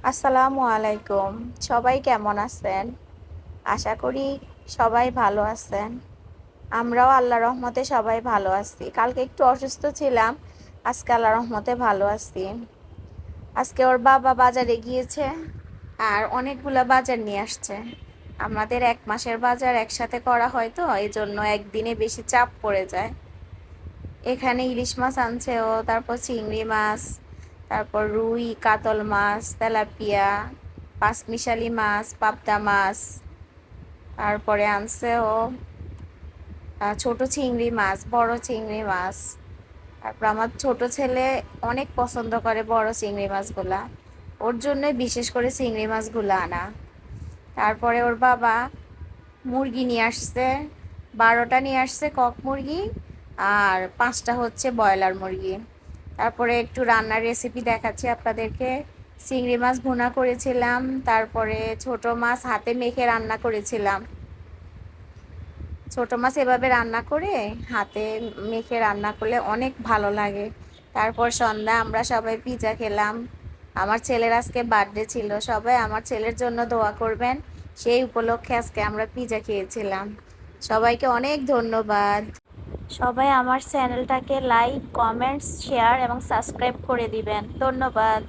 আসসালামু আলাইকুম। সবাই কেমন আছেন? আশা করি সবাই ভালো আছেন। আমরাও আল্লাহর রহমতে সবাই ভালো আছি। কালকে একটু অসুস্থ ছিলাম, আজকে আল্লাহর রহমতে ভালো আছি। আজকে ওর বাবা বাজারে গিয়েছে আর অনেকগুলা বাজার নিয়ে আসছে। আমাদের 1 মাসের বাজার একসাথে করা হয় তো, এই জন্য একদিনে বেশি চাপ পড়ে যায়। এখানে ইলিশ মাছ আনছে ও, তারপর চিংড়ি মাছ, তারপর রুই, কাতল মাছ, তেলাপিয়া, পাঁচমিশালি মাছ, পাবদা মাছ, তারপরে আনছে ও ছোট চিংড়ি মাছ, বড় চিংড়ি মাছ। তারপর আমার ছোট ছেলে অনেক পছন্দ করে বড় চিংড়ি মাছগুলা, ওর জন্যই বিশেষ করে চিংড়ি মাছগুলো আনা। তারপরে ওর বাবা মুরগি নিয়ে আসছে, 12টা নিয়ে আসছে কক মুরগি, আর 5টা হচ্ছে ব্রয়লার মুরগি। তারপরে একটু রান্নার রেসিপি দেখাচ্ছি আপনাদেরকে। চিংড়ি মাছ ভুনা করেছিলাম, তারপরে ছোট মাছ হাতে মেখে রান্না করেছিলাম। ছোট মাছ এভাবে রান্না করে হাতে মেখে রান্না করলে অনেক ভালো লাগে। তারপর সন্ধ্যা আমরা সবাই পিৎজা খেলাম। আমার ছেলের আজকে বার্থডে ছিল, সবাই আমার ছেলের জন্য দোয়া করবেন। সেই উপলক্ষে আজকে আমরা পিৎজা খেয়েছিলাম। সবাইকে অনেক ধন্যবাদ। সবাই আমার চ্যানেলটাকে লাইক, কমেন্টস, শেয়ার এবং সাবস্ক্রাইব করে দিবেন। ধন্যবাদ।